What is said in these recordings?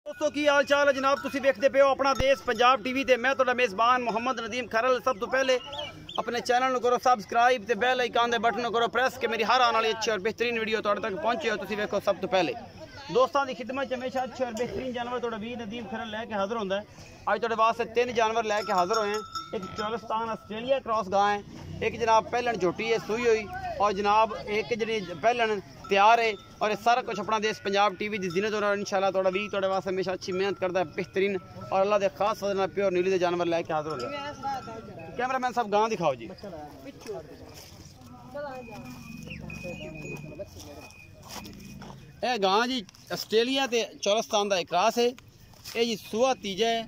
दोस्तों की हाल चाल है जनाब, तुसी देखते पे हो अपना देश पंजाब टीवी ते मैं तुहाडा मेज़बान मोहम्मद नदीम खरल। सब तो पहले अपने चैनल को करो सब्सक्राइब ते बेल आइकन दे बटन करो प्रेस के मेरी हर आने वाली अच्छी और बेहतरीन वीडियो तुहाडे तक पहुंचे हो। तुसी देखो सब तो पहले दोस्तों की खिदमत हमेशा अच्छे और बेहतरीन जानवर तुहाडा वीर नदीम खरल लैके हाजिर होंदा है। अज तुहाडे वास्ते 3 जानवर लैके हाजिर होए हैं। एक चोलिस्तान ऑस्ट्रेलिया क्रॉस गाय है, एक जनाब पहलन झोटी है सूई हुई, और जनाब एक जी पहलन तैयार है। और ये सारा कुछ अपना देश पंजाब टीवी की जिन्नत और इंशाल्लाह थोड़ा भी थोड़े वास्ते हमेशा अच्छी मेहनत करता है बेहतरीन, और अल्लाह के खास वजह प्योर नीली के जानवर लैके हाजिर हो जाए। कैमरा मैन साहब गां दिखाओ जी। यह गां जी ऑस्ट्रेलिया ते चोलिस्तान का एक क्रॉस है। ये जी सूआ तीजा है।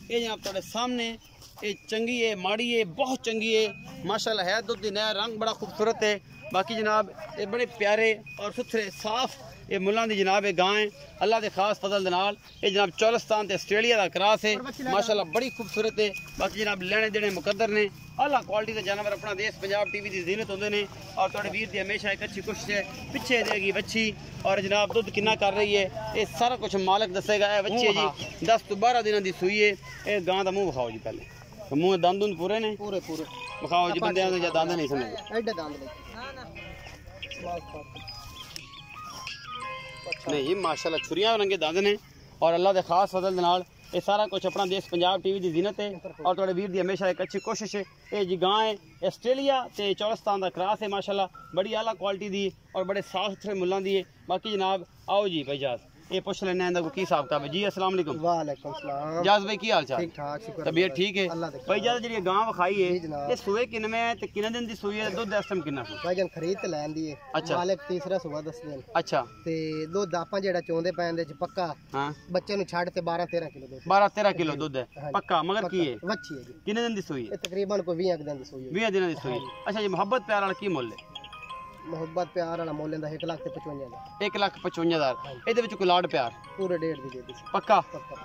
ये जनाब थोड़े सामने ये चंगी है, माड़ी है, बहुत चंगी है माशाल्लाह है। दुध दी नया रंग बड़ा खूबसूरत है। बाकी जनाब ये बड़े प्यारे और सुथरे साफ ये मुल्लां दी जनाब ये गां है अल्लाह के खास फजल दे नाल। ये जनाब चोलिस्तान ते ऑस्ट्रेलिया का क्रॉस है माशाल्लाह बड़ी खूबसूरत है। बाकी जनाब लेने देने मुकद्दर ने आला क्वालिटी के जानवर अपना देश पंजाब टीवी की जिन्नत होंगे ने। और थोड़े वीर की हमेशा एक अच्छी कोशिश है। पिछे देगी बच्ची और जनाब दुध कितना कर रही है ये सारा कुछ मालिक दसेगा। ये बच्चे जी 10 तो 12 दिन की सूई है। ये गां का मुँह विखाओ जी, पहले मुँह दंद उंद पूरे ने पूरे विखाओ जी। बंदे दंद नहीं समझ नहीं माशाल्लाह छुरियां रंगे दंद ने। और अल्लाह के खास फजल दे नाल ये सारा कुछ अपना देश पंजाब टीवी की जिन्नत है। और थोड़े वीर की हमेशा एक अच्छी कोशिश है। ये जी गां है ऑस्ट्रेलिया ते चोलिस्तान का क्रॉस है माशाल्लाह बड़ी आला क्वालिटी दी और बड़े साफ सुथरे मुल्लां दी है। बाकी जनाब आओ जी भाई जाज ये पूछ लेने हैं को की हिसाब किताब है जी। अस्सलाम वालेकुम। वालेकुम सलाम जाज भाई की हाल चाल? ठीक ठाक शुक्र तबीयत ठीक है भाई जाज? जी गां विखाई है ये सूए किनमे है ते किने दिन दी सूई है? दुध इस टाइम कितना भाई जान खरीद ते लैन दी है। अच्छा मालिक तीसरा सुबह दस दिन अच्छा ते दुध आपा जेड़ा चोंदे पैन दे च पक्का हां बच्चे नु छड़ ते 12-13 किलो दुध 12-13 किलो दुध है पक्का। मगर की है वच्छी है जी। किने दिन दी सूई है? ये तकरीबन कोई 20 दिन दी सूई है। 20 दिन दी सूई। अच्छा जी मोहब्बत प्यार वाला की मुੱਲ है? मोहब्बत प्यार वाला मोल लेंदा 1,55,000 दा 1,55,000 ਇਹਦੇ ਵਿੱਚ ਕੋਈ ਲਾਡ ਪਿਆਰ पूरे 1.5 दी दे दी पक्का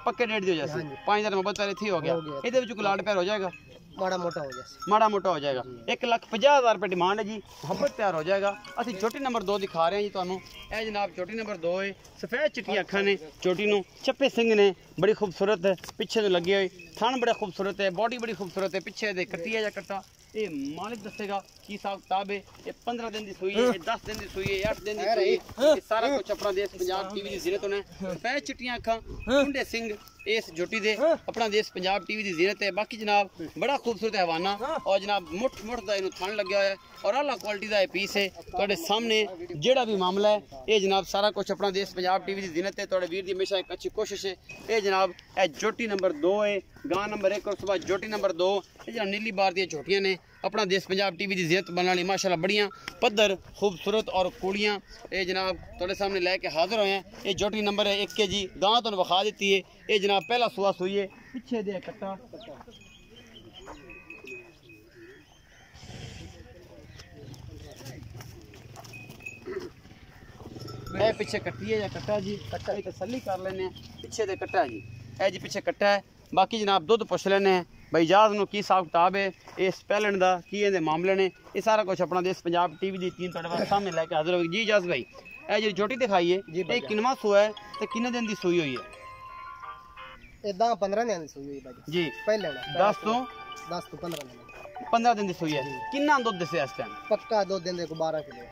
पक्के 1.5 दी हो जासी 5,000 मोहब्बत प्यार इथे हो गया। ਇਹਦੇ ਵਿੱਚ ਕੋਈ ਲਾਡ ਪਿਆਰ ਹੋ जाएगा? माड़ा मोटा हो जाए माड़ा मोटा हो जाएगा। 1,50,000 रुपये डिमांड है जी। मोहब्बत प्यार हो जाएगा। असं चोटी नंबर 2 दिखा रहे हैं जी तुहानू। ए जनाब चोटी नंबर 2 है। सफेद चिट्टियां अखां ने चोटी नू, चप्पे सिंह ने बड़ी खूबसूरत है, पिछे तो लगे हुए थन बड़ा खूबसूरत है, बॉडी बड़ी खूबसूरत है। पिछे दे कट्टी है या कट्टा ये मालिक दसेगा की हिसाब किताब है। ये 15 दिन की सूई है, 10 दिन की सूई है, 8 दिन की सूई है। ये सारा कुछ अपना देश पंजाब टीवी की जिन्नत होना है। सफेद चिट्टियां अखां कुंडे सिंह इस झोटी दे अपना देश पंजाब टीवी की जिन्नत है। बाकी जनाब बड़ा खूबसूरत हवाना और जनाब मुठ का इनू थन लग्या है और आला क्वालिटी का पीस है। तुहाडे सामने जेड़ा भी मामला है ये जनाब सारा कुछ अपना देश पंजाब टीवी की जिन्नत है। तुहाडे वीर की हमेशा एक अच्छी कोशिश है। ये जनाब ए झोटी नंबर 2 है, गां नंबर 1 और सुबह झोटी नंबर 2। ये जनाब नीली बार दी झोटियां ने अपना देश पंजाब टीवी की जिन्नत बनने वाली माशाल्लाह बढ़िया पद्धर खूबसूरत और कुड़ियाँ ये जनाब तुहाडे सामने लैके हाजिर होए हैं। ये झोटी नंबर 1 के जी गां तुहानू विखा दी है। ये जनाब पहला सुआ सूई है, पिछे दे कट्टा मैं पिछे कट्टी है या कट्टा जी। कट्टा की तसल्ली कर लेने पिछे दे कट्टा जी। ए जी पिछे कट्टा है। बाकी जनाब दुध पुछ लेने भाई जाज नू की हिसाब किताब है इस पहलन का की ये मामले ने। ये सारा कुछ अपना देश पंजाब टीवी की टीम तुहाडे सामने लैके हाजिर होगी जी। जाज भाई ए जी झोटी दिखाइए ये किनवा सूआ है ते किन्ने दिन की सूई हुई है? ए 10-15 दिन दी सूई हुई भाई जी। पहले 10 तो 15 दिन की सूई है। कितना दुध दसे इस टाइम? पक्का दुध देंदे को 12 किलो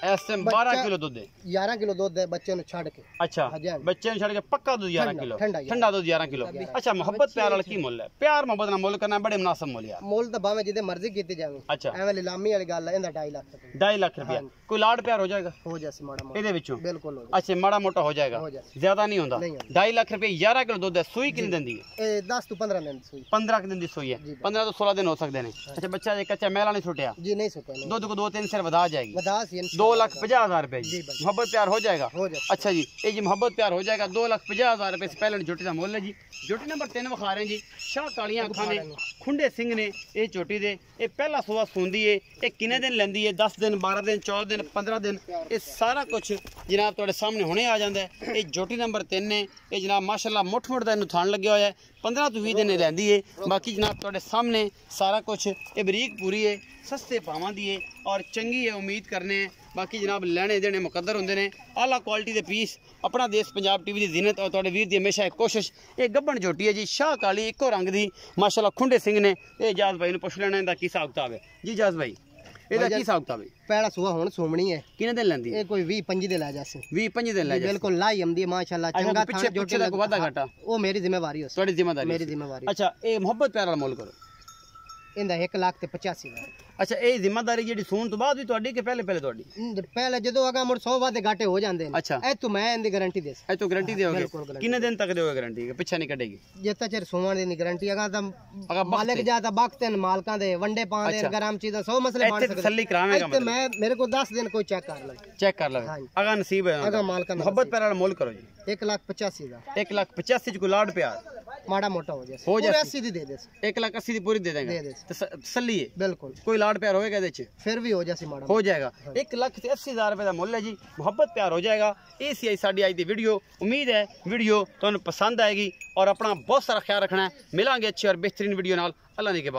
इस टाइम 12 किलो दुध है। 11 किलो दुध है बच्चे नु छड़ के। अच्छा बच्चे नु छड़ के पक्का दूध 11 किलो ठंडा दूध 11 किलो। अच्छा मोहब्बत प्यार वाला की मुੱਲ है? प्यार मोहब्बत ना मुੱਲ करना बड़े मुनासिब मुੱਲ यार। मुੱਲ तो भावे जिदे मर्जी कीती जावे। अच्छा एवें लीलामी वाली गल है। इंदा 2.5 लाख 2.5 लाख रुपया कोई लाड प्यार हो जाएगा? हो जासी माड़ा मोटा ਇਹਦੇ ਵਿੱਚੋਂ बिल्कुल हो। अच्छा माड़ा मोटा हो जाएगा, ज्यादा नहीं होता। 2.5 लाख रुपये 11 किलो दूध है। सूई कितनी दिन दी है? 10 to 15 दिन सूई। 15 दिन की सूई है। 15 तो 16 दिन हो सकते हैं। अच्छा बच्चा एक कच्चा मैला नहीं छुटिया जी? नहीं छुटा। दूध को 2-3 सेर वधा जाएगी। 2,50,000 रुपए मोहब्बत प्यार हो जाएगा। अच्छा जी ये जी मोहब्बत प्यार हो जाएगा। 2,50,000 रुपए से पहले झोटी का मुੱਲ है जी। झोटी नंबर 3 विखा रहे हैं जी। शाह कालियां अखां ने खुंडे सिंह ने ये झोटी दे ये पहला सुआ सूंदी है। ये किन्ने दिन लैंदी है? 10 दिन 12 दिन 14 दिन 15 दिन ये सारा कुछ जनाब तुहाडे सामने होने आ जाता है। ये झोटी नंबर 3 ने ये जनाब माशाल्लाह मुठ का इनू थान लग्या होया है। 15 तो 20 दिन लैंदी है। बाकी जनाब तुहाडे सामने सारा कुछ ये बरीक पूरी है, सस्ते भावां दी है और चंगी है। उम्मीद करने बाकी जनाब लैने देने मुकद्दर होंगे ने आला क्वालिटी के पीस अपना देश पंजाब टीवी की जीनत और तुहाडे वीर दी हमेशा एक कोशिश ये गब्बन झोटी है जी शाह काली इको रंग दी माशाल्लाह खुंडे सिंह ने ये इजाज भाई ने पुछ लेना इहदा की हिसाब किताब है जी इजाज भाई ਇਹਦਾ ਕੀ ਹਿਸਾਬ ਕਿਤਾਬ ਹੈ ਪਹਿਲਾ ਸੂਆ ਹੁਣ ਸੋਮਣੀ ਹੈ ਕਿੰਨੇ ਦਿਨ ਲੈਂਦੀ ਹੈ ਇਹ ਕੋਈ 20-25 ਦੇ ਲੈ ਜਾਸੀ 20-25 ਦਿਨ ਲੈ ਜਾ ਬਿਲਕੁਲ ਲਾਈ ਆਉਂਦੀ ਹੈ ਮਾਸ਼ਾਅੱਲਾ ਚੰਗਾ ਪਿੱਛੇ ਪਿੱਛੇ ਦਾ ਵਾਧਾ ਘਾਟਾ ਉਹ ਮੇਰੀ ਜ਼ਿੰਮੇਵਾਰੀ ਹੋ ਤੁਹਾਡੀ ਜ਼ਿੰਮੇਵਾਰੀ ਮੇਰੀ ਜ਼ਿੰਮੇਵਾਰੀ ਅੱਛਾ ਇਹ ਮੁਹੱਬਤ ਪਿਆਰ ਵਾਲਾ ਮੁੱਲ ਕਰੋ ਇਹਦਾ 1,85,000 ਅੱਛਾ ਇਹ ਜ਼ਿੰਮੇਵਾਰੀ ਜਿਹੜੀ ਸੂਣ ਤੋਂ ਬਾਅਦ ਵੀ ਤੁਹਾਡੀ ਕਿ ਪਹਿਲੇ ਤੁਹਾਡੀ ਪਹਿਲੇ ਜਦੋਂ ਅਗਾ ਮੁੜ 100 ਵਾਦੇ ਘਾਟੇ ਹੋ ਜਾਂਦੇ ਨੇ ਅੱਛਾ ਇਹ ਤੋਂ ਮੈਂ ਇਹਦੀ ਗਾਰੰਟੀ ਦੇ ਇਹ ਤੋਂ ਗਾਰੰਟੀ ਦਿਓਗੇ ਕਿੰਨੇ ਦਿਨ ਤੱਕ ਦਿਓਗੇ ਗਾਰੰਟੀ ਪਿੱਛਾ ਨਹੀਂ ਕੱਢੇਗੀ ਜਿੱਤਾ ਚਿਰ ਸੋਵਾਂ ਦੀ ਗਾਰੰਟੀ ਅਗਾ ਤਾਂ ਮਾਲਕ ਜਿਆਦਾ ਬਖਤ ਨੇ ਮਾਲਕਾਂ ਦੇ ਵੰਡੇ ਪਾਉਂਦੇ ਨੇ ਗਰਮ ਚੀਜ਼ਾਂ 100 ਮਸਲੇ ਬਣ ਸਕਦੇ ਤਸੱਲੀ ਕਰਾਵੇਂਗਾ ਤੇ ਮੈਂ ਮੇਰੇ ਕੋਲ 10 ਦਿਨ ਕੋਈ ਚੈੱਕ ਕਰ ਲਵੇ ਅਗਾ ਨਸੀਬ ਹੈ ਅਗਾ ਮਾਲਕਾਂ ਮੁਹੱਬਤ ਪਿਆਰ ਵਾਲਾ ਮੁੱਲ ਕਰੋ ਜੀ 1,85,000 1,85,000 ਚ ਕੋਈ ਲਾਡ ਪਿਆਰ ਮਾੜਾ ਮੋਟਾ ਹੋ ਜਾਏ ਹੋ ਜਾਏ 80 ਦੀ ਦੇ ਦੇ 1,80,000 ਦੀ ਪੂਰੀ ਦੇ ਦੇਂਗੇ ਤਸੱਲੀ ਹੈ ਬਿਲਕੁਲ ਕੋਈ ਲਾਡ ਪਿਆਰ ਹੋਏਗਾ ਇਹਦੇ ਚ ਫਿਰ ਵੀ ਹੋ ਜਾਸੀ ਮਾੜਾ ਹੋ ਜਾਏਗਾ 1,80,000 रुपए का मुल है जी मुहब्बत प्यार हो जाएगा ये सी साड़ी अज की वीडियो उम्मीद है वीडियो तुहानू पसंद आएगी और अपना बहुत सारा ख्याल रखना है मिलांगे अच्छी और बेहतरीन वीडियो नाल अल्लाह ने के बाद।